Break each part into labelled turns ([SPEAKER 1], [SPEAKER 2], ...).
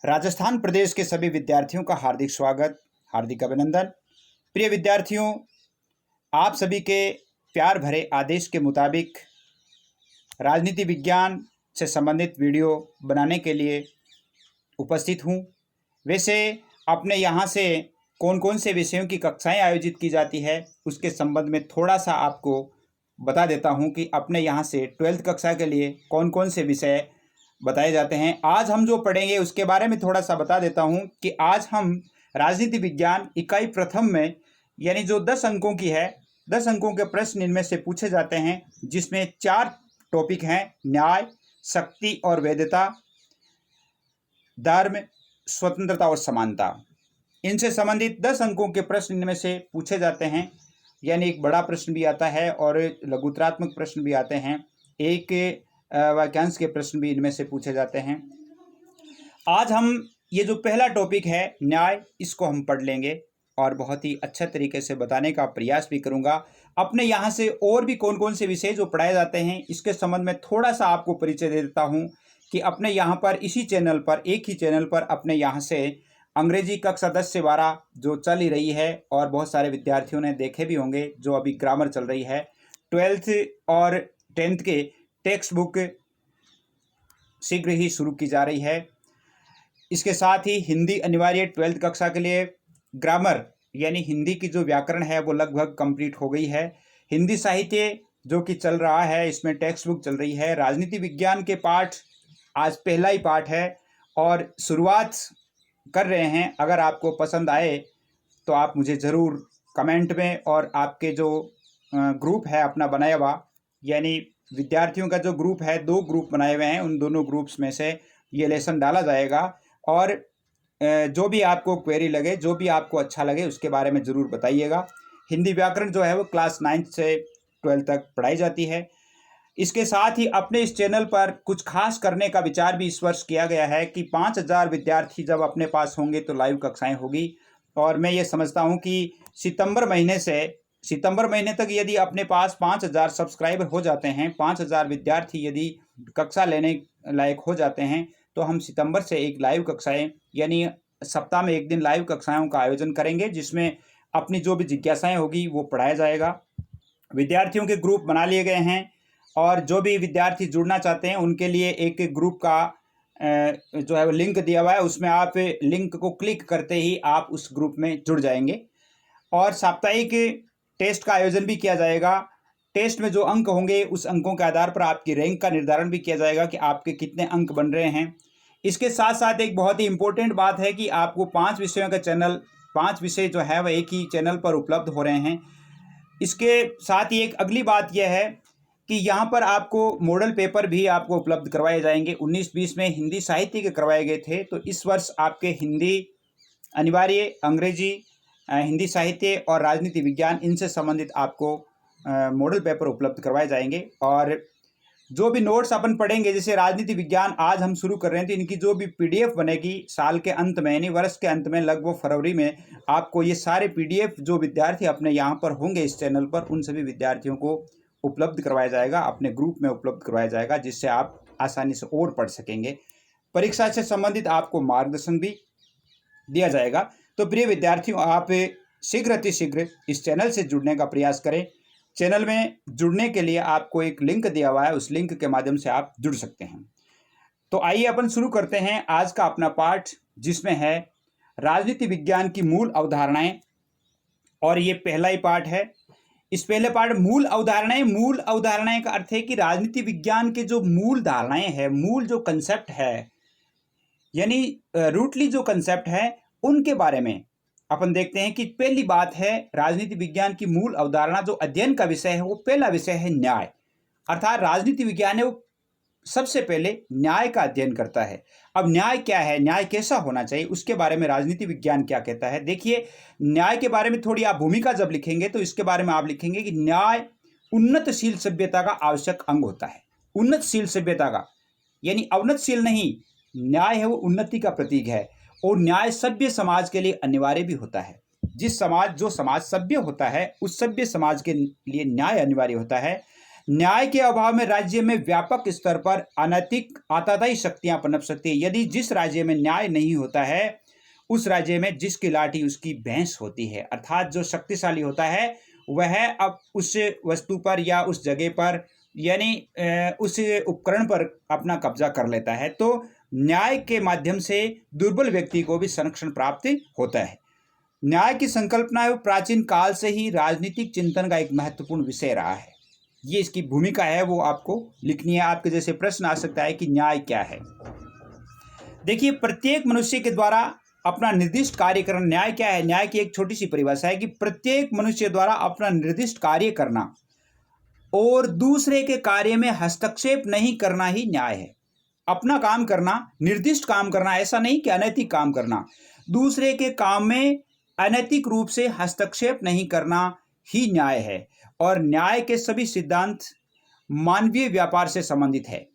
[SPEAKER 1] राजस्थान प्रदेश के सभी विद्यार्थियों का हार्दिक स्वागत, हार्दिक अभिनंदन। प्रिय विद्यार्थियों, आप सभी के प्यार भरे आदेश के मुताबिक राजनीति विज्ञान से संबंधित वीडियो बनाने के लिए उपस्थित हूँ। वैसे अपने यहाँ से कौन कौन से विषयों की कक्षाएं आयोजित की जाती है उसके संबंध में थोड़ा सा आपको बता देता हूँ कि अपने यहाँ से 12th कक्षा के लिए कौन कौन से विषय बताए जाते हैं। आज हम जो पढ़ेंगे उसके बारे में थोड़ा सा बता देता हूं कि आज हम राजनीति विज्ञान इकाई प्रथम में यानी जो 10 अंकों की है, 10 अंकों के प्रश्न इनमें से पूछे जाते हैं, जिसमें 4 टॉपिक हैं: न्याय, शक्ति और वैधता, धर्म, स्वतंत्रता और समानता। इनसे संबंधित 10 अंकों के प्रश्न इनमें से पूछे जाते हैं, यानी एक बड़ा प्रश्न भी आता है और लघुतरात्मक प्रश्न भी आते हैं, एक वाक्यांश के प्रश्न भी इनमें से पूछे जाते हैं। आज हम ये जो पहला टॉपिक है न्याय, इसको हम पढ़ लेंगे और बहुत ही अच्छे तरीके से बताने का प्रयास भी करूंगा। अपने यहाँ से और भी कौन कौन से विषय जो पढ़ाए जाते हैं इसके संबंध में थोड़ा सा आपको परिचय दे देता हूँ कि अपने यहाँ पर इसी चैनल पर, एक ही चैनल पर अपने यहाँ से अंग्रेजी कक्षा 10 से 12 जो चल ही रही है और बहुत सारे विद्यार्थियों ने देखे भी होंगे, जो अभी ग्रामर चल रही है, 12th और 10th के टेक्स्ट बुक शीघ्र ही शुरू की जा रही है। इसके साथ ही हिंदी अनिवार्य 12th कक्षा के लिए, ग्रामर यानी हिंदी की जो व्याकरण है वो लगभग कंप्लीट हो गई है। हिंदी साहित्य जो कि चल रहा है, इसमें टेक्स्ट बुक चल रही है। राजनीति विज्ञान के पाठ आज पहला ही पाठ है और शुरुआत कर रहे हैं। अगर आपको पसंद आए तो आप मुझे ज़रूर कमेंट में, और आपके जो ग्रुप है अपना बनाया हुआ, यानी विद्यार्थियों का जो ग्रुप है, 2 ग्रुप बनाए हुए हैं, उन दोनों ग्रुप्स में से ये लेसन डाला जाएगा। और जो भी आपको क्वेरी लगे, जो भी आपको अच्छा लगे, उसके बारे में ज़रूर बताइएगा। हिंदी व्याकरण जो है वो क्लास 9 से 12 तक पढ़ाई जाती है। इसके साथ ही अपने इस चैनल पर कुछ खास करने का विचार भी इस वर्ष किया गया है कि 5000 विद्यार्थी जब अपने पास होंगे तो लाइव कक्षाएँ होगी। और मैं ये समझता हूँ कि सितंबर महीने तक यदि अपने पास 5000 सब्सक्राइबर हो जाते हैं, 5000 विद्यार्थी यदि कक्षा लेने लायक हो जाते हैं, तो हम सितंबर से एक लाइव कक्षाएं यानी सप्ताह में 1 दिन लाइव कक्षाओं का आयोजन करेंगे, जिसमें अपनी जो भी जिज्ञासाएं होगी वो पढ़ाया जाएगा। विद्यार्थियों के ग्रुप बना लिए गए हैं और जो भी विद्यार्थी जुड़ना चाहते हैं उनके लिए एक ग्रुप का जो है वो लिंक दिया हुआ है। उसमें आप लिंक को क्लिक करते ही आप उस ग्रुप में जुड़ जाएंगे। और साप्ताहिक टेस्ट का आयोजन भी किया जाएगा। टेस्ट में जो अंक होंगे उस अंकों के आधार पर आपकी रैंक का निर्धारण भी किया जाएगा कि आपके कितने अंक बन रहे हैं। इसके साथ साथ एक बहुत ही इम्पोर्टेंट बात है कि आपको 5 विषयों का चैनल, 5 विषय जो है वह एक ही चैनल पर उपलब्ध हो रहे हैं। इसके साथ ही एक अगली बात यह है कि यहाँ पर आपको मॉडल पेपर भी आपको उपलब्ध करवाए जाएंगे। 19-20 में हिंदी साहित्य के करवाए गए थे, तो इस वर्ष आपके हिंदी अनिवार्य, अंग्रेजी, हिंदी साहित्य और राजनीति विज्ञान, इनसे संबंधित आपको मॉडल पेपर उपलब्ध करवाए जाएंगे। और जो भी नोट्स अपन पढ़ेंगे, जैसे राजनीति विज्ञान आज हम शुरू कर रहे हैं, तो इनकी जो भी पीडीएफ बनेगी साल के अंत में, यानी वर्ष के अंत में, लगभग फरवरी में, आपको ये सारे पीडीएफ जो विद्यार्थी अपने यहाँ पर होंगे इस चैनल पर, उन सभी विद्यार्थियों को उपलब्ध करवाया जाएगा, अपने ग्रुप में उपलब्ध करवाया जाएगा, जिससे आप आसानी से और पढ़ सकेंगे। परीक्षा से संबंधित आपको मार्गदर्शन भी दिया जाएगा। तो प्रिय विद्यार्थियों, आप शीघ्र अतिशीघ्र इस चैनल से जुड़ने का प्रयास करें। चैनल में जुड़ने के लिए आपको एक लिंक दिया हुआ है, उस लिंक के माध्यम से आप जुड़ सकते हैं। तो आइए अपन शुरू करते हैं आज का अपना पाठ, जिसमें है राजनीति विज्ञान की मूल अवधारणाएं। और ये पहला ही पाठ है। इस पहले पाठ मूल अवधारणाएं का अर्थ है कि राजनीति विज्ञान के जो मूल धारणाएं हैं, मूल जो कंसेप्ट है, यानी रूटली जो कंसेप्ट है, उनके बारे में अपन देखते हैं। कि पहली बात है, राजनीति विज्ञान की मूल अवधारणा जो अध्ययन का विषय है, वो पहला विषय है न्याय। अर्थात राजनीति विज्ञान है वो सबसे पहले न्याय का अध्ययन करता है। अब न्याय क्या है, न्याय कैसा होना चाहिए, उसके बारे में राजनीति विज्ञान क्या कहता है। देखिए, न्याय के बारे में थोड़ी आप भूमिका जब लिखेंगे तो इसके बारे में आप लिखेंगे कि न्याय उन्नतशील सभ्यता का आवश्यक अंग होता है। उन्नतशील सभ्यता का, यानी अवनतशील नहीं, न्याय है वो उन्नति का प्रतीक है। और न्याय सभ्य समाज के लिए अनिवार्य भी होता है। जो समाज सभ्य होता है, उस सभ्य समाज के लिए न्याय अनिवार्य होता है। न्याय के अभाव में राज्य में व्यापक स्तर पर अनैतिक आताताई शक्तियां पनप सकती है। यदि जिस राज्य में न्याय नहीं होता है उस राज्य में जिसकी लाठी उसकी भैंस होती है, अर्थात जो शक्तिशाली होता है वह अब उस वस्तु पर या उस जगह पर यानी उस उपकरण पर अपना कब्जा कर लेता है। तो न्याय के माध्यम से दुर्बल व्यक्ति को भी संरक्षण प्राप्त होता है। न्याय की संकल्पना प्राचीन काल से ही राजनीतिक चिंतन का एक महत्वपूर्ण विषय रहा है। ये इसकी भूमिका है वो आपको लिखनी है। आपके जैसे प्रश्न आ सकता है कि न्याय क्या है। देखिए, प्रत्येक मनुष्य के द्वारा अपना निर्दिष्ट कार्य करना। न्याय क्या है? न्याय की एक छोटी सी परिभाषा है कि प्रत्येक मनुष्य द्वारा अपना निर्दिष्ट कार्य करना और दूसरे के कार्य में हस्तक्षेप नहीं करना ही न्याय है। अपना काम करना, निर्दिष्ट काम करना, ऐसा नहीं कि अनैतिक काम करना। दूसरे के काम में अनैतिक रूप से हस्तक्षेप नहीं करना ही न्याय है। और न्याय के सभी सिद्धांत मानवीय व्यापार से संबंधित है,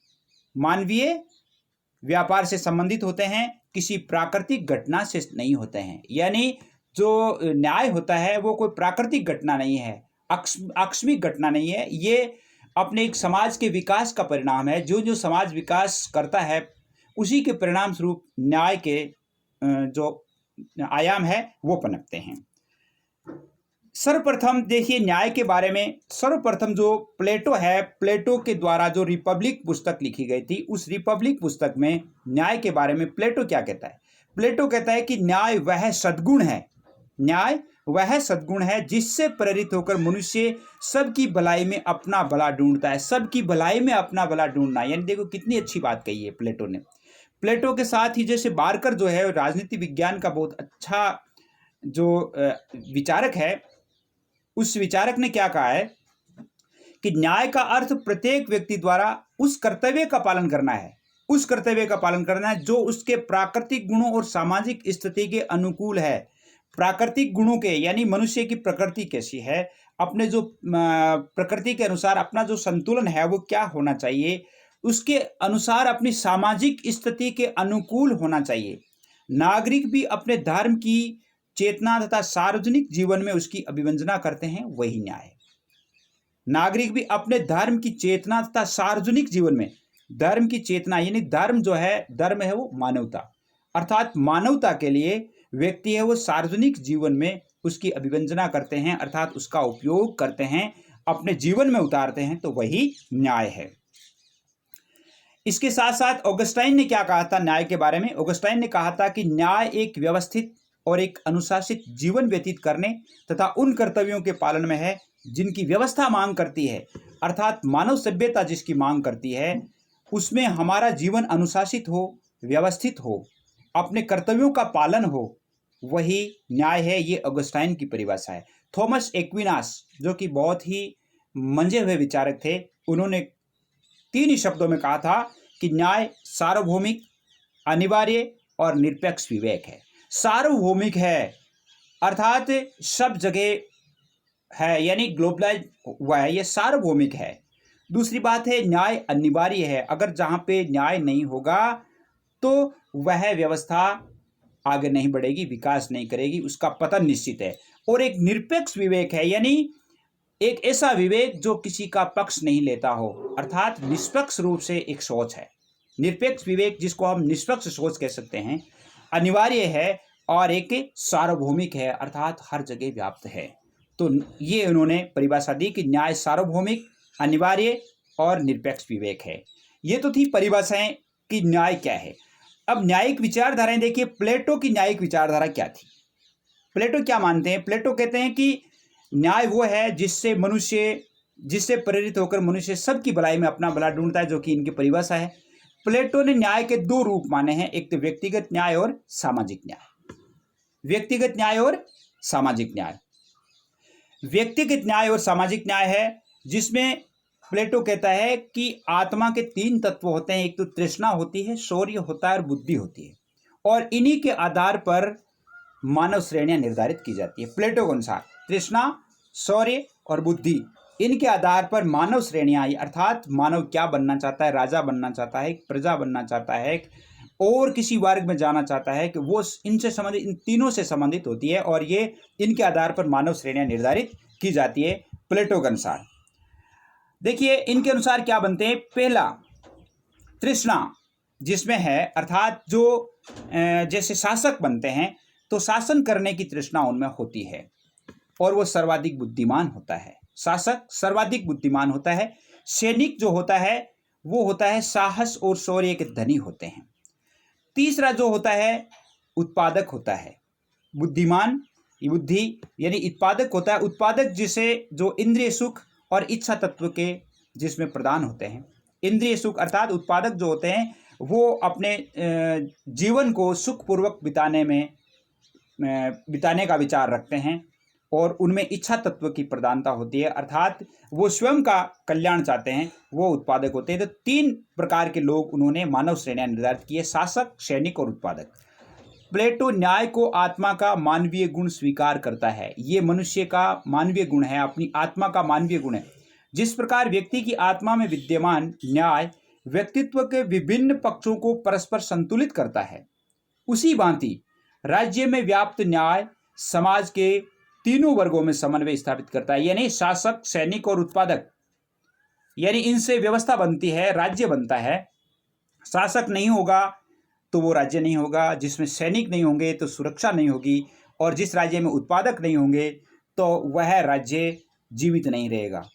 [SPEAKER 1] मानवीय व्यापार से संबंधित होते हैं, किसी प्राकृतिक घटना से नहीं होते हैं। यानी जो न्याय होता है वो कोई प्राकृतिक घटना नहीं है, आकस्मिक घटना नहीं है। ये अपने एक समाज के विकास का परिणाम है। जो जो समाज विकास करता है उसी के परिणाम स्वरूप न्याय के जो आयाम है वो पनपते हैं। सर्वप्रथम देखिए न्याय के बारे में, सर्वप्रथम जो प्लेटो है, प्लेटो के द्वारा जो रिपब्लिक पुस्तक लिखी गई थी, उस रिपब्लिक पुस्तक में न्याय के बारे में प्लेटो क्या कहता है? प्लेटो कहता है कि न्याय वह सद्गुण है, न्याय वह सद्गुण है जिससे प्रेरित होकर मनुष्य सबकी भलाई में अपना भला ढूंढता है। सबकी भलाई में अपना भला ढूंढना, यानी देखो कितनी अच्छी बात कही है प्लेटो ने। प्लेटो के साथ ही जैसे बारकर जो है राजनीति विज्ञान का बहुत अच्छा जो विचारक है, उस विचारक ने क्या कहा है कि न्याय का अर्थ प्रत्येक व्यक्ति द्वारा उस कर्तव्य का पालन करना है, उस कर्तव्य का पालन करना है जो उसके प्राकृतिक गुणों और सामाजिक स्थिति के अनुकूल है। प्राकृतिक गुणों के यानी मनुष्य की प्रकृति कैसी है, अपने जो प्रकृति के अनुसार अपना जो संतुलन है वो क्या होना चाहिए, उसके अनुसार अपनी सामाजिक स्थिति के अनुकूल होना चाहिए। नागरिक भी अपने धर्म की चेतना तथा सार्वजनिक जीवन में उसकी अभिव्यंजना करते हैं, वही न्याय है। नागरिक भी अपने धर्म की चेतना तथा सार्वजनिक जीवन में, धर्म की चेतना यानी धर्म जो है, धर्म है वो मानवता, अर्थात मानवता के लिए व्यक्ति है वो सार्वजनिक जीवन में उसकी अभिव्यंजना करते हैं, अर्थात उसका उपयोग करते हैं, अपने जीवन में उतारते हैं, तो वही न्याय है। इसके साथ साथ ऑगस्टाइन ने क्या कहा था न्याय के बारे में? ऑगस्टाइन ने कहा था कि न्याय एक व्यवस्थित और एक अनुशासित जीवन व्यतीत करने तथा उन कर्तव्यों के पालन में है जिनकी व्यवस्था मांग करती है, अर्थात मानव सभ्यता जिसकी मांग करती है उसमें हमारा जीवन अनुशासित हो, व्यवस्थित हो, अपने कर्तव्यों का पालन हो, वही न्याय है। ये ऑगस्टाइन की परिभाषा है। थॉमस एक्विनास जो कि बहुत ही मंजे हुए विचारक थे, उन्होंने 3 ही शब्दों में कहा था कि न्याय सार्वभौमिक, अनिवार्य और निरपेक्ष विवेक है। सार्वभौमिक है अर्थात सब जगह है, यानी ग्लोबलाइज हुआ है, ये सार्वभौमिक है। दूसरी बात है न्याय अनिवार्य है, अगर जहाँ पे न्याय नहीं होगा तो वह व्यवस्था आगे नहीं बढ़ेगी, विकास नहीं करेगी, उसका पतन निश्चित है। और एक निरपेक्ष विवेक है, यानी एक ऐसा विवेक जो किसी का पक्ष नहीं लेता हो, अर्थात निष्पक्ष रूप से एक सोच है। निरपेक्ष विवेक जिसको हम निष्पक्ष सोच कह सकते हैं, अनिवार्य है और एक सार्वभौमिक है, अर्थात हर जगह व्याप्त है। तो ये उन्होंने परिभाषा दी कि न्याय सार्वभौमिक, अनिवार्य और निरपेक्ष विवेक है। ये तो थी परिभाषाएं कि न्याय क्या है। अब न्यायिक विचारधाराएं देखिए, प्लेटो की न्यायिक विचारधारा क्या थी? प्लेटो क्या मानते हैं? प्लेटो कहते हैं कि न्याय वो है जिससे प्रेरित होकर मनुष्य सबकी भलाई में अपना भला ढूंढता है, जो कि इनकी परिभाषा है। प्लेटो ने न्याय के 2 रूप माने हैं, एक तो व्यक्तिगत न्याय और सामाजिक न्याय। व्यक्तिगत न्याय और सामाजिक न्याय। व्यक्तिगत न्याय और सामाजिक न्याय है जिसमें प्लेटो कहता है कि आत्मा के 3 तत्व होते हैं, एक तो तृष्णा होती है, शौर्य होता है और बुद्धि होती है, और इन्हीं के आधार पर मानव श्रेणियां निर्धारित की जाती है। प्लेटो के अनुसार तृष्णा, शौर्य और बुद्धि, इनके आधार पर मानव श्रेणियां आई, अर्थात मानव क्या बनना चाहता है, राजा बनना चाहता है, प्रजा बनना चाहता है और किसी वर्ग में जाना चाहता है, कि वो इनसे संबंधित, इन तीनों से संबंधित होती है, और ये इनके आधार पर मानव श्रेणियां निर्धारित की जाती है प्लेटो के अनुसार। देखिए इनके अनुसार क्या बनते हैं। पहला तृष्णा जिसमें है, अर्थात जो जैसे शासक बनते हैं तो शासन करने की तृष्णा उनमें होती है और वो सर्वाधिक बुद्धिमान होता है। शासक सर्वाधिक बुद्धिमान होता है। सैनिक जो होता है वो होता है साहस और शौर्य के धनी होते हैं। तीसरा जो होता है उत्पादक होता है। बुद्धिमान बुद्धि यानी उत्पादक होता है। उत्पादक जिसे जो इंद्रिय सुख और इच्छा तत्व के जिसमें प्रदान होते हैं। इंद्रिय सुख अर्थात उत्पादक जो होते हैं वो अपने जीवन को सुखपूर्वक बिताने का विचार रखते हैं और उनमें इच्छा तत्व की प्रधानता होती है, अर्थात वो स्वयं का कल्याण चाहते हैं, वो उत्पादक होते हैं। तो तीन प्रकार के लोग उन्होंने मानव श्रेणियां निर्धारित की है, शासक, सैनिक और उत्पादक। प्लेटो न्याय को आत्मा का मानवीय गुण स्वीकार करता है। ये मनुष्य का मानवीय गुण है, अपनी आत्मा का मानवीय गुण है। जिस प्रकार व्यक्ति की आत्मा में विद्यमान न्याय व्यक्तित्व के विभिन्न पक्षों को परस्पर संतुलित करता है, उसी भांति राज्य में व्याप्त न्याय समाज के तीनों वर्गों में समन्वय स्थापित करता है। यानी शासक, सैनिक और उत्पादक, यानी इनसे व्यवस्था बनती है, राज्य बनता है। शासक नहीं होगा तो वो राज्य नहीं होगा, जिसमें सैनिक नहीं होंगे तो सुरक्षा नहीं होगी, और जिस राज्य में उत्पादक नहीं होंगे तो वह राज्य जीवित नहीं रहेगा।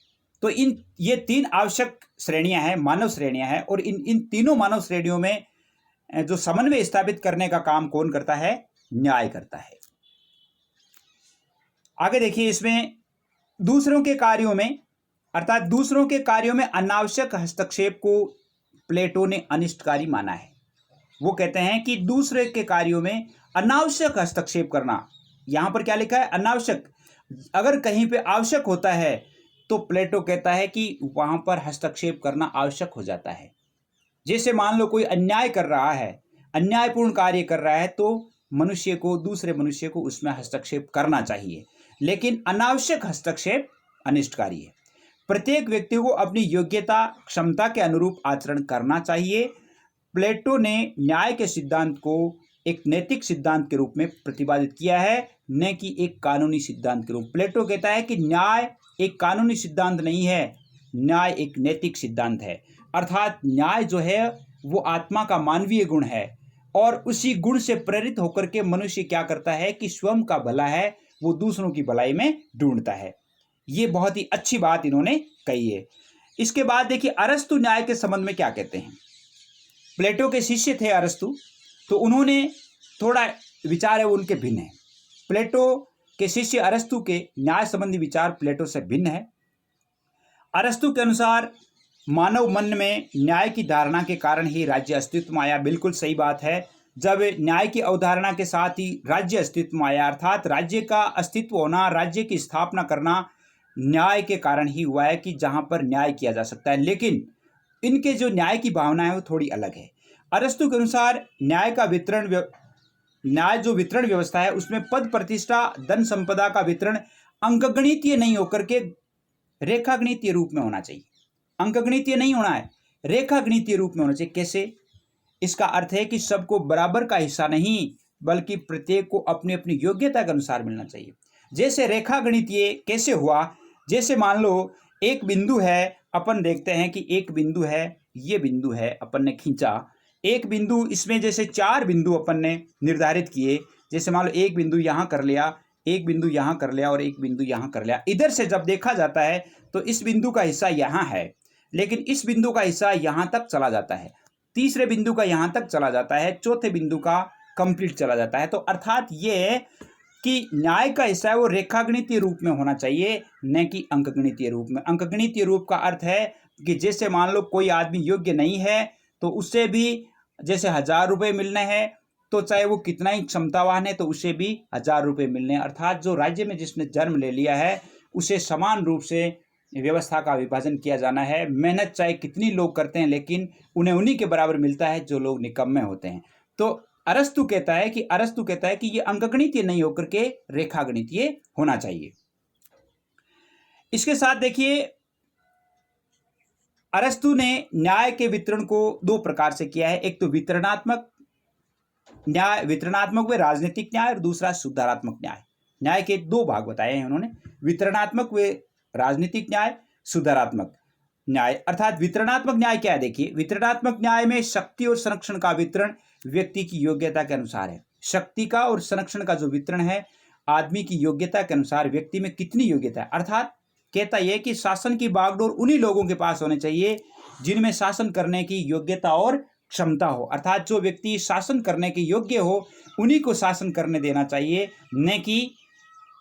[SPEAKER 1] तो ये तीन आवश्यक श्रेणियां हैं, मानव श्रेणियां हैं, और इन तीनों मानव श्रेणियों में जो समन्वय स्थापित करने का काम कौन करता है? न्याय करता है। आगे देखिए, इसमें दूसरों के कार्यों में अर्थात दूसरों के कार्यों में अनावश्यक हस्तक्षेप को प्लेटो ने अनिष्टकारी माना है। वो कहते हैं कि दूसरे के कार्यों में अनावश्यक हस्तक्षेप करना, यहां पर क्या लिखा है? अनावश्यक। अगर कहीं पे आवश्यक होता है तो प्लेटो कहता है कि वहां पर हस्तक्षेप करना आवश्यक हो जाता है। जैसे मान लो कोई अन्याय कर रहा है, अन्यायपूर्ण कार्य कर रहा है, तो मनुष्य को, दूसरे मनुष्य को उसमें हस्तक्षेप करना चाहिए, लेकिन अनावश्यक हस्तक्षेप अनिष्टकारी है। प्रत्येक व्यक्ति को अपनी योग्यता, क्षमता के अनुरूप आचरण करना चाहिए। प्लेटो ने न्याय के सिद्धांत को एक नैतिक सिद्धांत के रूप में प्रतिपादित किया है, न कि एक कानूनी सिद्धांत के रूप। प्लेटो कहता है कि न्याय एक कानूनी सिद्धांत नहीं है, न्याय एक नैतिक सिद्धांत है। अर्थात न्याय जो है वो आत्मा का मानवीय गुण है, और उसी गुण से प्रेरित होकर के मनुष्य क्या करता है कि स्वयं का भला है वो दूसरों की भलाई में ढूंढता है। ये बहुत ही अच्छी बात इन्होंने कही है। इसके बाद देखिए, अरस्तु न्याय के संबंध में क्या कहते हैं। प्लेटो के शिष्य थे अरस्तु, तो उन्होंने थोड़ा विचार है उनके भिन्न है। प्लेटो के शिष्य अरस्तु के न्याय संबंधी विचार प्लेटो से भिन्न है। अरस्तु के अनुसार मानव मन में न्याय की धारणा के कारण ही राज्य अस्तित्व में आया। बिल्कुल सही बात है। जब न्याय की अवधारणा के साथ ही राज्य अस्तित्व में आया, अर्थात राज्य का अस्तित्व होना, राज्य की स्थापना करना न्याय के कारण ही हुआ है, कि जहां पर न्याय किया जा सकता है। लेकिन इनके जो न्याय की भावना है वो थोड़ी अलग है। अरस्तु के अनुसार न्याय जो वितरण व्यवस्था है उसमें पद प्रतिष्ठा, धन संपदा का वितरण अंकगणितीय नहीं होकर के रेखागणितीय रूप में होना चाहिए। अंकगणितीय नहीं होना है, रेखागणितीय रूप में होना चाहिए। कैसे? इसका अर्थ है कि सबको बराबर का हिस्सा नहीं, बल्कि प्रत्येक को अपनी अपनी योग्यता के अनुसार मिलना चाहिए। जैसे रेखागणितीय कैसे हुआ? जैसे मान लो एक बिंदु है, अपन देखते हैं कि एक बिंदु है, ये बिंदु है, अपन ने खींचा एक बिंदु, इसमें जैसे चार बिंदु अपन ने निर्धारित किए। जैसे मान लो एक बिंदु यहाँ कर लिया, एक बिंदु यहाँ कर लिया और एक बिंदु यहाँ कर लिया। इधर से जब देखा जाता है तो इस बिंदु का हिस्सा यहाँ है, लेकिन इस बिंदु का हिस्सा यहाँ तक चला जाता है, तीसरे बिंदु का यहाँ तक चला जाता है, चौथे बिंदु का कंप्लीट चला जाता है। तो अर्थात ये कि न्याय का हिस्सा है वो रेखागणितीय रूप में होना चाहिए, न कि अंकगणितीय रूप में। अंकगणितीय रूप का अर्थ है कि जैसे मान लो कोई आदमी योग्य नहीं है तो उससे भी जैसे 1000 रुपये मिलने हैं, तो चाहे वो कितना ही क्षमतावान है तो उसे भी 1000 रुपये मिलने हैं। अर्थात जो राज्य में जिसने जन्म ले लिया है उसे समान रूप से व्यवस्था का विभाजन किया जाना है। मेहनत चाहे कितनी लोग करते हैं, लेकिन उन्हें उन्हीं के बराबर मिलता है जो लोग निकम्मे होते हैं। तो अरस्तु कहता है कि ये अंकगणितीय नहीं होकर के रेखागणितीय होना चाहिए। इसके साथ देखिए, अरस्तु ने न्याय के वितरण को दो प्रकार से किया है। एक तो वितरणात्मक न्याय, वितरणात्मक व राजनीतिक न्याय, और दूसरा सुधारात्मक न्याय। न्याय के दो भाग बताए हैं उन्होंने, वितरणात्मक व राजनीतिक न्याय, सुधारात्मक। न्याय अर्थात वितरणात्मक न्याय क्या है? देखिए, वितरणात्मक न्याय में शक्ति और संरक्षण का वितरण व्यक्ति की योग्यता के अनुसार है। शक्ति का और संरक्षण का जो वितरण है आदमी की योग्यता के अनुसार, व्यक्ति में कितनी योग्यता है। अर्थात कहता यह कि शासन की बागडोर उन्हीं लोगों के पास होने चाहिए जिनमें शासन करने की योग्यता और क्षमता हो। अर्थात जो व्यक्ति शासन करने के योग्य हो उन्हीं को शासन करने देना चाहिए, न कि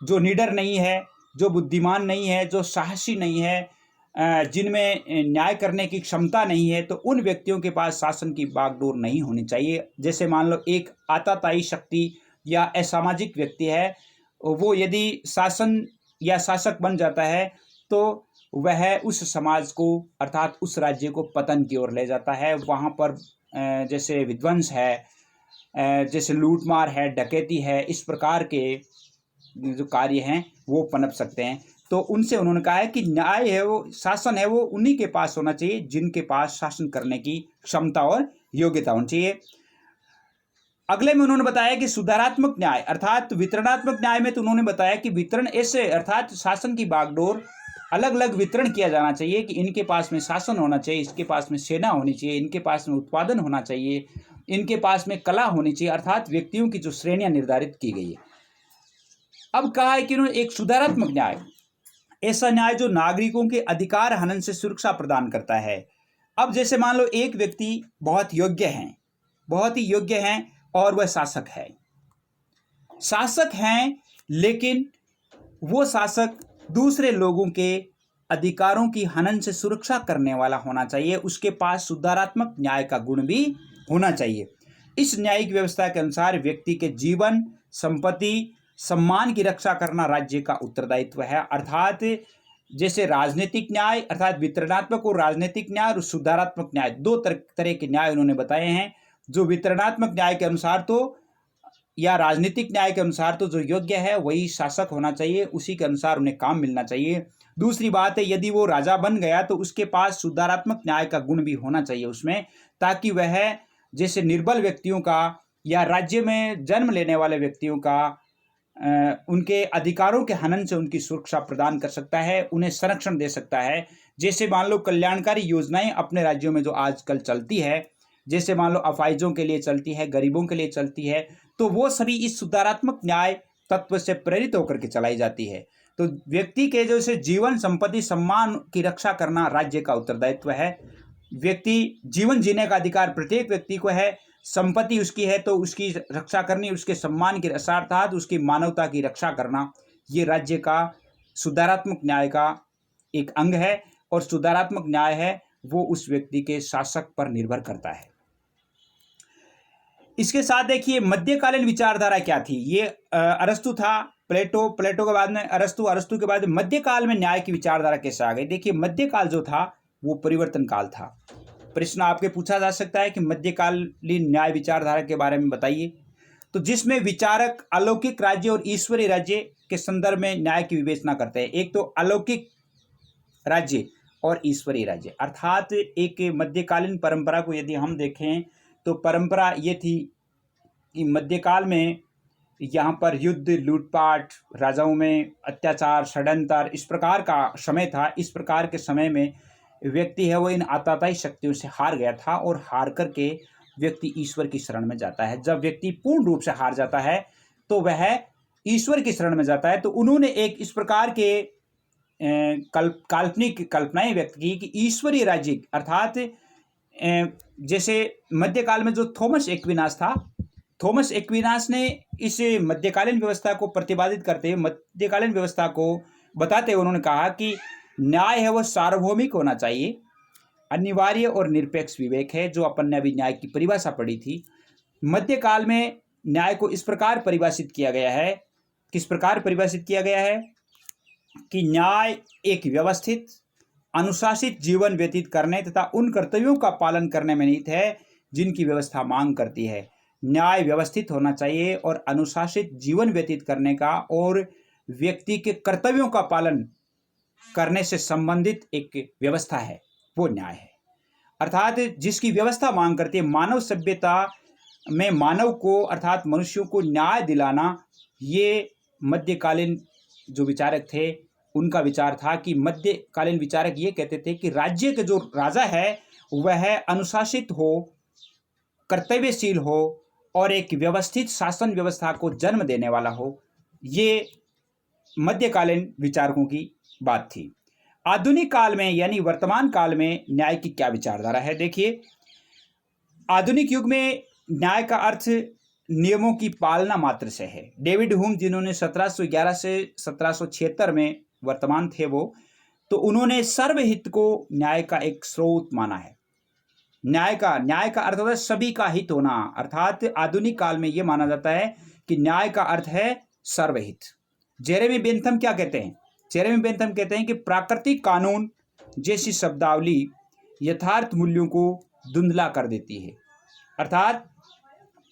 [SPEAKER 1] जो निडर नहीं है, जो बुद्धिमान नहीं है, जो साहसी नहीं है, जिनमें न्याय करने की क्षमता नहीं है, तो उन व्यक्तियों के पास शासन की बागडोर नहीं होनी चाहिए। जैसे मान लो एक आताताई शक्ति या असामाजिक व्यक्ति है, वो यदि शासन या शासक बन जाता है तो वह उस समाज को अर्थात उस राज्य को पतन की ओर ले जाता है। वहाँ पर जैसे विध्वंस है, जैसे लूटमार है, डकैती है, इस प्रकार के जो कार्य हैं वो पनप सकते हैं। तो उनसे उन्होंने कहा है कि न्याय है वो, शासन है वो उन्हीं के पास होना चाहिए जिनके पास शासन करने की क्षमता और योग्यता होनी चाहिए। अगले में उन्होंने बताया कि सुधारात्मक न्याय अर्थात वितरणात्मक न्याय में तो उन्होंने बताया कि वितरण ऐसे अर्थात शासन की बागडोर अलग अलग वितरण किया जाना चाहिए कि इनके पास में शासन होना चाहिए, इसके पास में सेना होनी चाहिए, इनके पास में उत्पादन होना चाहिए, इनके पास में कला होनी चाहिए, अर्थात व्यक्तियों की जो श्रेणियां निर्धारित की गई है। अब कहा है कि उन्होंने एक सुधारात्मक न्याय, ऐसा न्याय जो नागरिकों के अधिकार हनन से सुरक्षा प्रदान करता है। अब जैसे मान लो एक व्यक्ति बहुत ही योग्य हैं और वह शासक हैं, लेकिन वो शासक दूसरे लोगों के अधिकारों की हनन से सुरक्षा करने वाला होना चाहिए। उसके पास सुधारात्मक न्याय का गुण भी होना चाहिए। इस न्यायिक व्यवस्था के अनुसार व्यक्ति के जीवन, संपत्ति, सम्मान की रक्षा करना राज्य का उत्तरदायित्व है। अर्थात जैसे राजनीतिक न्याय अर्थात वितरणात्मक और राजनीतिक न्याय और सुधारात्मक न्याय, दो तरह के न्याय उन्होंने बताए हैं। जो वितरणात्मक न्याय के अनुसार तो या राजनीतिक न्याय के अनुसार तो जो योग्य है वही शासक होना चाहिए, उसी के अनुसार उन्हें काम मिलना चाहिए। दूसरी बात है, यदि वो राजा बन गया तो उसके पास सुधारात्मक न्याय का गुण भी होना चाहिए उसमें, ताकि वह जैसे निर्बल व्यक्तियों का या राज्य में जन्म लेने वाले व्यक्तियों का उनके अधिकारों के हनन से उनकी सुरक्षा प्रदान कर सकता है, उन्हें संरक्षण दे सकता है। जैसे मान लो कल्याणकारी योजनाएं अपने राज्यों में जो आजकल चलती है, जैसे मान लो अपाहिजों के लिए चलती है, गरीबों के लिए चलती है, तो वो सभी इस सुधारात्मक न्याय तत्व से प्रेरित होकर के चलाई जाती है। तो व्यक्ति के जैसे जीवन, संपत्ति, सम्मान की रक्षा करना राज्य का उत्तरदायित्व है। व्यक्ति जीवन जीने का अधिकार प्रत्येक व्यक्ति को है, संपत्ति उसकी है तो उसकी रक्षा करनी, उसके सम्मान की अर्थात उसकी मानवता की रक्षा करना, ये राज्य का सुधारात्मक न्याय का एक अंग है। और सुधारात्मक न्याय है वो उस व्यक्ति के शासक पर निर्भर करता है। इसके साथ देखिए मध्यकालीन विचारधारा क्या थी। ये अरस्तु था, प्लेटो के बाद में अरस्तु के बाद मध्यकाल में न्याय की विचारधारा कैसे आ गई। देखिए मध्यकाल जो था वो परिवर्तन काल था। प्रश्न आपके पूछा जा सकता है कि मध्यकालीन न्याय विचारधारा के बारे में बताइए। तो जिसमें विचारक अलौकिक राज्य और ईश्वरीय राज्य के संदर्भ में न्याय की विवेचना करते हैं। एक तो अलौकिक राज्य और ईश्वरीय राज्य, अर्थात एक मध्यकालीन परंपरा को यदि हम देखें तो परंपरा ये थी कि मध्यकाल में यहाँ पर युद्ध, लूटपाट, राजाओं में अत्याचार, षड्यंत्र, इस प्रकार का समय था। इस प्रकार के समय में व्यक्ति है वो इन आताताई शक्तियों से हार गया था और हार करके व्यक्ति ईश्वर की शरण में जाता है। जब व्यक्ति पूर्ण रूप से हार जाता है तो वह ईश्वर की शरण में जाता है। तो उन्होंने एक इस प्रकार के काल्पनिक कल्पनाएं व्यक्त की कि ईश्वरीय राज्य अर्थात जैसे मध्यकाल में जो थॉमस एक्विनास ने इस मध्यकालीन व्यवस्था को प्रतिपादित करते हुए, मध्यकालीन व्यवस्था को बताते हुए उन्होंने कहा कि न्याय है वह सार्वभौमिक होना चाहिए, अनिवार्य और निरपेक्ष विवेक है। जो अपन ने अभी न्याय की परिभाषा पढ़ी थी, मध्यकाल में न्याय को इस प्रकार परिभाषित किया गया है। किस प्रकार परिभाषित किया गया है कि न्याय एक व्यवस्थित, अनुशासित जीवन व्यतीत करने तथा उन कर्तव्यों का पालन करने में निहित है जिनकी व्यवस्था मांग करती है। न्याय व्यवस्थित होना चाहिए और अनुशासित जीवन व्यतीत करने का और व्यक्ति के कर्तव्यों का पालन करने से संबंधित एक व्यवस्था है, वो न्याय है। अर्थात जिसकी व्यवस्था मांग करती है, मानव सभ्यता में मानव को अर्थात मनुष्यों को न्याय दिलाना, ये मध्यकालीन जो विचारक थे उनका विचार था कि मध्यकालीन विचारक ये कहते थे कि राज्य के जो राजा है वह अनुशासित हो, कर्तव्यशील हो और एक व्यवस्थित शासन व्यवस्था को जन्म देने वाला हो। ये मध्यकालीन विचारकों की बात थी। आधुनिक काल में यानी वर्तमान काल में न्याय की क्या विचारधारा है? देखिए, आधुनिक युग में न्याय का अर्थ नियमों की पालना मात्र से है। डेविड ह्यूम, जिन्होंने 1711 से 1776 में वर्तमान थे वो, तो उन्होंने सर्वहित को न्याय का एक स्रोत माना है। न्याय का अर्थ होता है सभी का हित होना, अर्थात आधुनिक काल में यह माना जाता है कि न्याय का अर्थ है सर्वहित। जेरेमी बेंथम क्या कहते हैं? जेरेमी बेंथम कहते हैं कि प्राकृतिक कानून जैसी शब्दावली यथार्थ मूल्यों को धुंधला कर देती है। अर्थात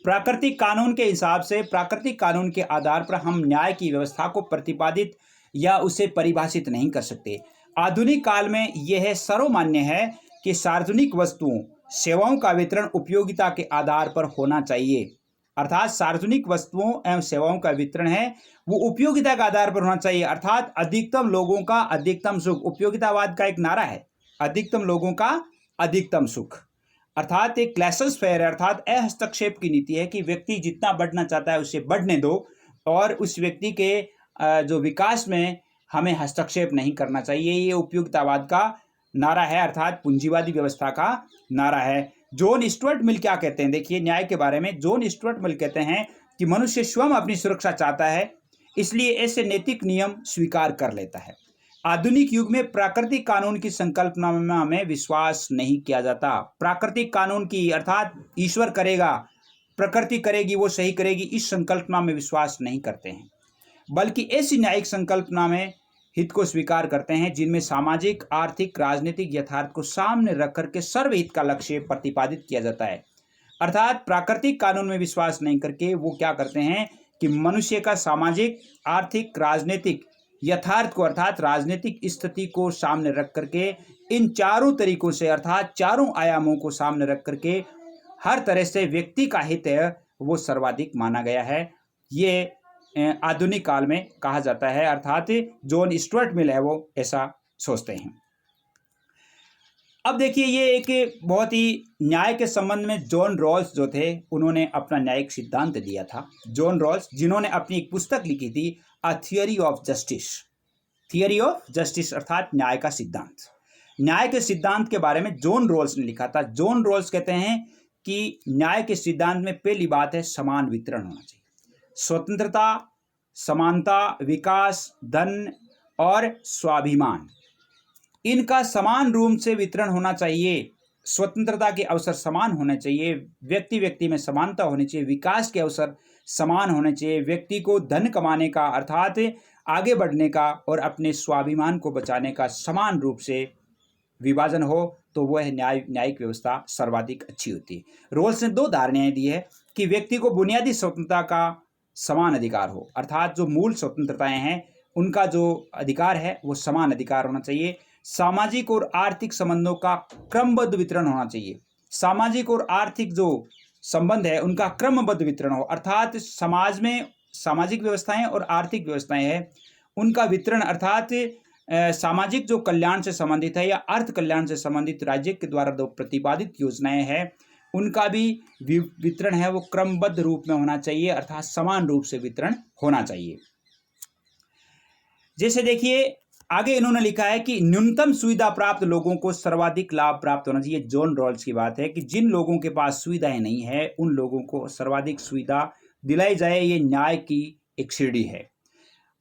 [SPEAKER 1] प्राकृतिक कानून के हिसाब से, प्राकृतिक कानून के आधार पर हम न्याय की व्यवस्था को प्रतिपादित या उसे परिभाषित नहीं कर सकते। आधुनिक काल में यह सर्वमान्य है कि सार्वजनिक वस्तुओं, सेवाओं का वितरण उपयोगिता के आधार पर होना चाहिए। अर्थात सार्वजनिक वस्तुओं एवं सेवाओं का वितरण है वो उपयोगिता के आधार पर होना चाहिए। अर्थात अधिकतम लोगों का अधिकतम सुख, उपयोगितावाद का एक नारा है, अधिकतम लोगों का अधिकतम सुख। अर्थात एक लेसन्स फेयर है, अर्थात अहस्तक्षेप की नीति है कि व्यक्ति जितना बढ़ना चाहता है उसे बढ़ने दो और उस व्यक्ति के जो विकास में हमें हस्तक्षेप नहीं करना चाहिए। ये उपयोगितावाद का नारा है, अर्थात पूंजीवादी व्यवस्था का नारा है। जॉन स्टुअर्ट मिल क्या कहते हैं? देखिए, न्याय के बारे में जॉन स्टुअर्ट मिल कहते हैं कि मनुष्य स्वयं अपनी सुरक्षा चाहता है, इसलिए ऐसे नैतिक नियम स्वीकार कर लेता है। आधुनिक युग में प्राकृतिक कानून की संकल्पना में हमें विश्वास नहीं किया जाता। प्राकृतिक कानून की, अर्थात ईश्वर करेगा, प्रकृति करेगी, वो सही करेगी, इस संकल्पना में विश्वास नहीं करते हैं, बल्कि ऐसी न्यायिक संकल्पना में हित को स्वीकार करते हैं जिनमें सामाजिक, आर्थिक, राजनीतिक यथार्थ को सामने रख करके सर्वहित का लक्ष्य प्रतिपादित किया जाता है। अर्थात प्राकृतिक कानून में विश्वास नहीं करके वो क्या करते हैं कि मनुष्य का सामाजिक, आर्थिक, राजनीतिक यथार्थ को, अर्थात राजनीतिक स्थिति को सामने रख करके इन चारों तरीकों से, अर्थात चारों आयामों को सामने रख करके हर तरह से व्यक्ति का हित है वो सर्वाधिक माना गया है। ये आधुनिक काल में कहा जाता है, अर्थात जॉन स्टुअर्ट मिल है वो ऐसा सोचते हैं। अब देखिए, ये एक बहुत ही न्याय के संबंध में जॉन रॉल्स जो थे उन्होंने अपना न्यायिक सिद्धांत दिया था। जॉन रॉल्स, जिन्होंने अपनी एक पुस्तक लिखी थी a theory of justice, theory of justice अर्थात न्याय का सिद्धांत। न्याय के सिद्धांत के बारे में जॉन रॉल्स ने लिखा था। जॉन रॉल्स कहते हैं कि न्याय के सिद्धांत में पहली बात है समान वितरण होना चाहिए। स्वतंत्रता, समानता, विकास, धन और स्वाभिमान, इनका समान रूप से वितरण होना चाहिए। स्वतंत्रता के अवसर समान होने चाहिए, व्यक्ति व्यक्ति में समानता होनी चाहिए, विकास के अवसर समान होने चाहिए, व्यक्ति को धन कमाने का, अर्थात आगे बढ़ने का और अपने स्वाभिमान को बचाने का समान रूप से विभाजन हो तो वह न्यायिक व्यवस्था सर्वाधिक अच्छी होती है। रोल्स ने दो धारणाएं दी है कि व्यक्ति को बुनियादी स्वतंत्रता का समान अधिकार हो, अर्थात जो मूल स्वतंत्रताएं हैं उनका जो अधिकार है वो समान अधिकार होना चाहिए। सामाजिक और आर्थिक संबंधों का क्रमबद्ध वितरण होना चाहिए। सामाजिक और आर्थिक जो संबंध है उनका क्रमबद्ध वितरण हो, अर्थात समाज में सामाजिक व्यवस्थाएं और आर्थिक व्यवस्थाएं हैं उनका वितरण, अर्थात सामाजिक जो कल्याण से संबंधित है या अर्थ कल्याण से संबंधित राज्य के द्वारा जो प्रतिपादित योजनाएं हैं उनका भी वितरण है वो क्रमबद्ध रूप में होना चाहिए, अर्थात समान रूप से वितरण होना चाहिए। जैसे देखिए, आगे इन्होंने लिखा है कि न्यूनतम सुविधा प्राप्त लोगों को सर्वाधिक लाभ प्राप्त होना चाहिए। जॉन रॉल्स की बात है कि जिन लोगों के पास सुविधाएं नहीं है उन लोगों को सर्वाधिक सुविधा दिलाई जाए, ये न्याय की एक सीढ़ी है।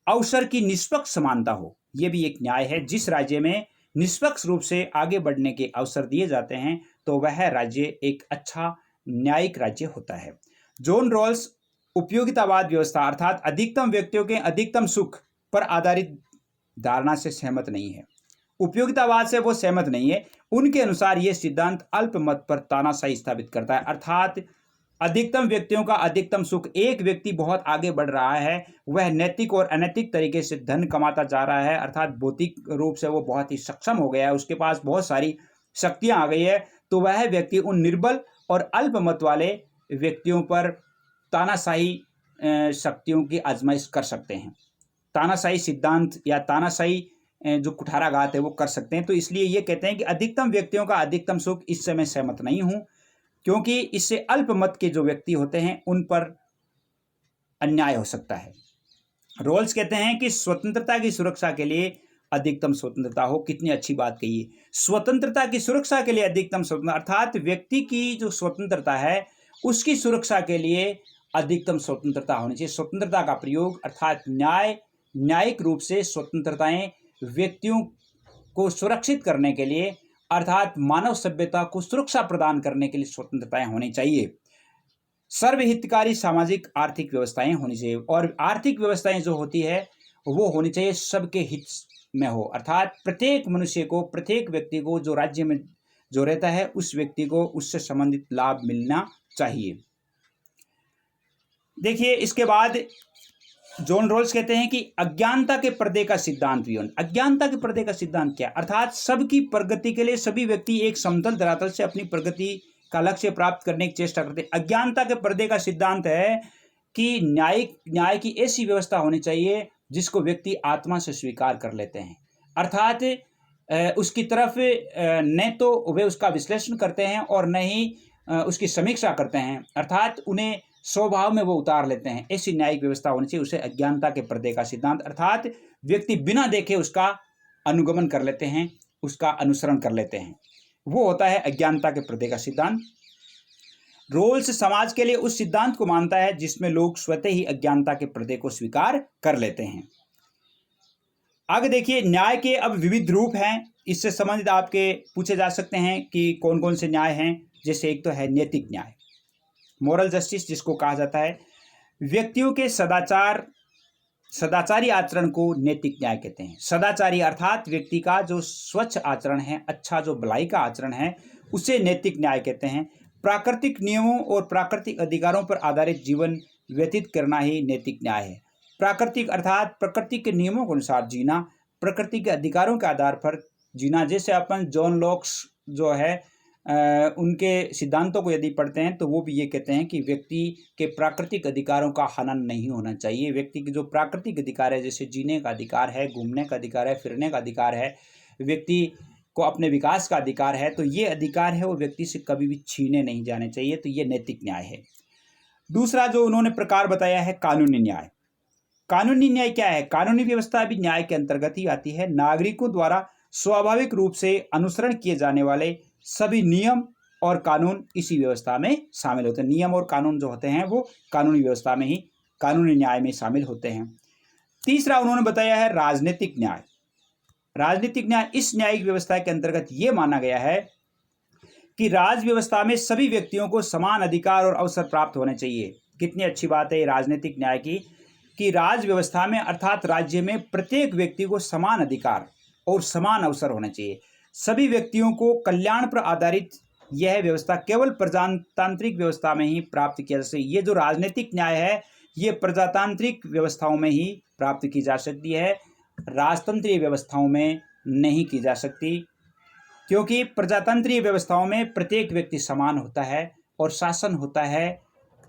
[SPEAKER 1] अवसर की निष्पक्ष समानता हो, यह भी एक न्याय है। जिस राज्य में निष्पक्ष रूप से आगे बढ़ने के अवसर दिए जाते हैं तो वह राज्य एक अच्छा न्यायिक राज्य होता है। जॉन रॉल्स उपयोगितावाद व्यवस्था अर्थात अधिकतम व्यक्तियों के अधिकतम सुख पर आधारित धारणा से सहमत नहीं है। उपयोगितावाद से वो सहमत नहीं है। उनके अनुसार यह सिद्धांत अल्पमत पर तानाशाही स्थापित करता है, अर्थात अधिकतम व्यक्तियों का अधिकतम सुख। एक व्यक्ति बहुत आगे बढ़ रहा है, वह नैतिक और अनैतिक तरीके से धन कमाता जा रहा है, अर्थात भौतिक रूप से वो बहुत ही सक्षम हो गया है, उसके पास बहुत सारी शक्तियां आ गई है, तो वह व्यक्ति उन निर्बल और अल्पमत वाले व्यक्तियों पर तानाशाही शक्तियों की आजमाइश कर सकते हैं। तानाशाही सिद्धांत या तानाशाही जो कुठाराघात है वो कर सकते हैं। तो इसलिए ये कहते हैं कि अधिकतम व्यक्तियों का अधिकतम सुख, इससे मैं सहमत नहीं हूं, क्योंकि इससे अल्पमत के जो व्यक्ति होते हैं उन पर अन्याय हो सकता है। रोल्स कहते हैं कि स्वतंत्रता की सुरक्षा के लिए अधिकतम स्वतंत्रता हो। कितनी अच्छी बात कही है, स्वतंत्रता की सुरक्षा के लिए अधिकतम स्वतंत्रता, अर्थात व्यक्ति की जो स्वतंत्रता है उसकी सुरक्षा के लिए अधिकतम स्वतंत्रता होनी चाहिए। स्वतंत्रता का प्रयोग अर्थात न्यायिक रूप से स्वतंत्रताएं व्यक्तियों को सुरक्षित करने के लिए, अर्थात मानव सभ्यता को सुरक्षा प्रदान करने के लिए स्वतंत्रताएं होनी चाहिए। सर्वहितकारी सामाजिक आर्थिक व्यवस्थाएं होनी चाहिए, और आर्थिक व्यवस्थाएं जो होती है वो होनी चाहिए सबके हित में हो, अर्थात प्रत्येक मनुष्य को, प्रत्येक व्यक्ति को, जो राज्य में जो रहता है उस व्यक्ति को उससे संबंधित लाभ मिलना चाहिए। देखिए इसके बाद जॉन रोल्स कहते हैं कि अज्ञानता के पर्दे का सिद्धांत भी होना। अज्ञानता के पर्दे का सिद्धांत क्या, अर्थात सबकी प्रगति के लिए सभी व्यक्ति एक समतल धरातल से अपनी प्रगति का लक्ष्य प्राप्त करने की चेष्टा करते हैं। अज्ञानता के पर्दे का सिद्धांत है कि न्याय की ऐसी व्यवस्था होनी चाहिए जिसको व्यक्ति आत्मा से स्वीकार कर लेते हैं, अर्थात उसकी तरफ न तो वे उसका विश्लेषण करते हैं और न ही उसकी समीक्षा करते हैं, अर्थात उन्हें स्वभाव में वो उतार लेते हैं। ऐसी न्यायिक व्यवस्था होनी चाहिए, उसे अज्ञानता के पर्दे का सिद्धांत, अर्थात व्यक्ति बिना देखे उसका अनुगमन कर लेते हैं, उसका अनुसरण कर लेते हैं, वो होता है अज्ञानता के पर्दे का सिद्धांत। रोल्स समाज के लिए उस सिद्धांत को मानता है जिसमें लोग स्वतः ही अज्ञानता के पर्दे को स्वीकार कर लेते हैं। आगे देखिए, न्याय के अब विविध रूप हैं, इससे संबंधित आपके पूछे जा सकते हैं कि कौन कौन से न्याय हैं। जैसे एक तो है नैतिक न्याय, मोरल जस्टिस जिसको कहा जाता है। व्यक्तियों के सदाचारी आचरण को नैतिक न्याय कहते हैं। सदाचारी अर्थात व्यक्ति का जो स्वच्छ आचरण है, अच्छा जो भलाई का आचरण है, उसे नैतिक न्याय कहते हैं। प्राकृतिक नियमों और प्राकृतिक अधिकारों पर आधारित जीवन व्यतीत करना ही नैतिक न्याय है। प्राकृतिक अर्थात प्रकृति के नियमों के अनुसार जीना, प्रकृति के अधिकारों के आधार पर जीना। जैसे अपन जॉन लॉक्स जो है उनके सिद्धांतों को यदि पढ़ते हैं तो वो भी ये कहते हैं कि व्यक्ति के प्राकृतिक अधिकारों का हनन नहीं होना चाहिए। व्यक्ति के जो प्राकृतिक अधिकार है, जैसे जीने का अधिकार है, घूमने का अधिकार है, फिरने का अधिकार है, व्यक्ति को अपने विकास का अधिकार है, तो ये अधिकार है वो व्यक्ति से कभी भी छीने नहीं जाने चाहिए। तो ये नैतिक न्याय है। दूसरा जो उन्होंने प्रकार बताया है कानूनी न्याय। कानूनी न्याय क्या है? कानूनी व्यवस्था भी न्याय के अंतर्गत ही आती है। नागरिकों द्वारा स्वाभाविक रूप से अनुसरण किए जाने वाले सभी नियम और कानून इसी व्यवस्था में शामिल होते हैं। नियम और कानून जो होते हैं वो कानूनी व्यवस्था में ही, कानूनी न्याय में शामिल होते हैं। तीसरा उन्होंने बताया है राजनीतिक न्याय। राजनीतिक न्याय इस न्यायिक व्यवस्था के अंतर्गत ये माना गया है कि राज व्यवस्था में सभी व्यक्तियों को समान अधिकार और अवसर प्राप्त होने चाहिए। कितनी अच्छी बात है राजनीतिक न्याय की, कि राज व्यवस्था में अर्थात राज्य में प्रत्येक व्यक्ति को समान अधिकार और समान अवसर होने चाहिए। सभी व्यक्तियों को कल्याण पर आधारित यह व्यवस्था केवल प्रजातांत्रिक व्यवस्था में ही प्राप्त किया जा सकती है। ये जो राजनीतिक न्याय है ये प्रजातांत्रिक व्यवस्थाओं में ही प्राप्त की जा सकती है, राजतंत्रीय व्यवस्थाओं में नहीं की जा सकती, क्योंकि प्रजातंत्रीय व्यवस्थाओं में प्रत्येक व्यक्ति समान होता है और शासन होता है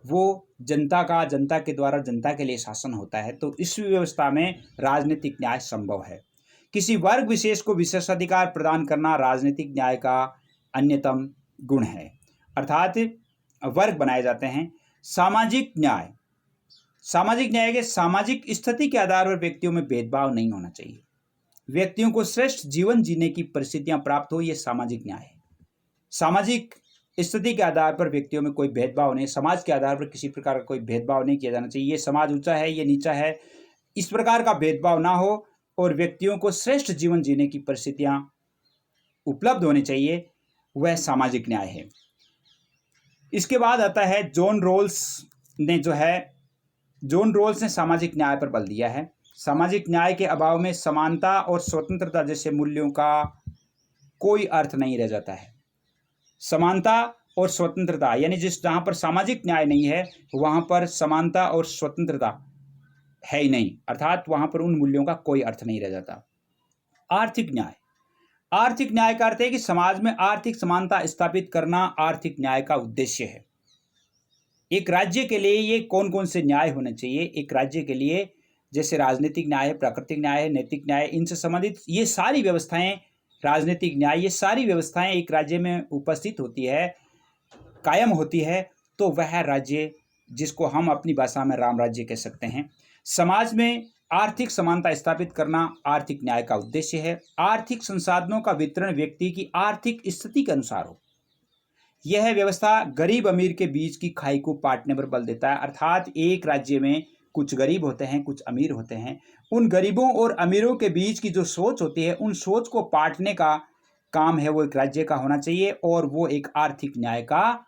[SPEAKER 1] वो जनता का, जनता के द्वारा जनता के लिए शासन होता है। तो इस व्यवस्था में राजनीतिक न्याय संभव है। किसी वर्ग विशेष को विशेषाधिकार प्रदान करना राजनीतिक न्याय का अन्यतम गुण है, अर्थात वर्ग बनाए जाते हैं। सामाजिक न्याय, सामाजिक न्याय के सामाजिक स्थिति के आधार पर व्यक्तियों में भेदभाव नहीं होना चाहिए। व्यक्तियों को श्रेष्ठ जीवन जीने की परिस्थितियां प्राप्त हो, यह सामाजिक न्याय है। सामाजिक स्थिति के आधार पर व्यक्तियों में कोई भेदभाव नहीं, समाज के आधार पर किसी प्रकार का कोई भेदभाव नहीं किया जाना चाहिए। ये समाज ऊंचा है, ये नीचा है, इस प्रकार का भेदभाव ना हो और व्यक्तियों को श्रेष्ठ जीवन जीने की परिस्थितियां उपलब्ध होनी चाहिए, वह सामाजिक न्याय है। इसके बाद आता है जॉन रोल्स ने सामाजिक न्याय पर बल दिया है। सामाजिक न्याय के अभाव में समानता और स्वतंत्रता जैसे मूल्यों का कोई अर्थ नहीं रह जाता है। समानता और स्वतंत्रता यानी जहां पर सामाजिक न्याय नहीं है वहां पर समानता और स्वतंत्रता है ही नहीं, अर्थात वहां पर उन मूल्यों का कोई अर्थ नहीं रह जाता। आर्थिक न्याय, आर्थिक न्याय का अर्थ है कि समाज में आर्थिक समानता स्थापित करना आर्थिक न्याय का उद्देश्य है। एक राज्य के लिए ये कौन कौन से न्याय होने चाहिए? एक राज्य के लिए जैसे राजनीतिक न्याय है, प्राकृतिक न्याय है, नैतिक न्याय, इनसे संबंधित ये सारी व्यवस्थाएं, राजनीतिक न्याय, ये सारी व्यवस्थाएं एक राज्य में उपस्थित होती है, कायम होती है, तो वह राज्य जिसको हम अपनी भाषा में राम राज्य कह सकते हैं। समाज में आर्थिक समानता स्थापित करना आर्थिक न्याय का उद्देश्य है। आर्थिक संसाधनों का वितरण व्यक्ति की आर्थिक स्थिति के अनुसार हो। यह व्यवस्था गरीब अमीर के बीच की खाई को पाटने पर बल देता है, अर्थात एक राज्य में कुछ गरीब होते हैं, कुछ अमीर होते हैं। उन गरीबों और अमीरों के बीच की जो सोच होती है, उन सोच को पाटने का काम है वो एक राज्य का होना चाहिए, और वो एक आर्थिक न्याय का,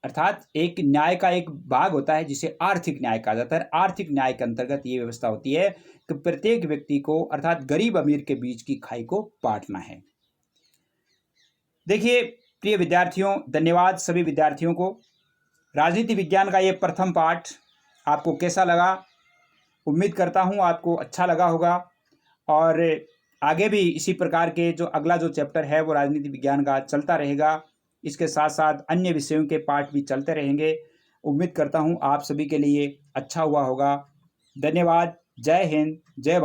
[SPEAKER 1] अर्थात एक न्याय का एक भाग होता है जिसे आर्थिक न्याय कहा जाता है। आर्थिक न्याय के अंतर्गत ये व्यवस्था होती है कि प्रत्येक व्यक्ति को, अर्थात गरीब अमीर के बीच की खाई को पाटना है। देखिए प्रिय विद्यार्थियों, धन्यवाद सभी विद्यार्थियों को। राजनीति विज्ञान का ये प्रथम पाठ आपको कैसा लगा? उम्मीद करता हूँ आपको अच्छा लगा होगा, और आगे भी इसी प्रकार के जो अगला जो चैप्टर है वो राजनीति विज्ञान का चलता रहेगा। इसके साथ साथ अन्य विषयों के पाठ भी चलते रहेंगे। उम्मीद करता हूँ आप सभी के लिए अच्छा हुआ होगा। धन्यवाद। जय हिंद, जय भारत।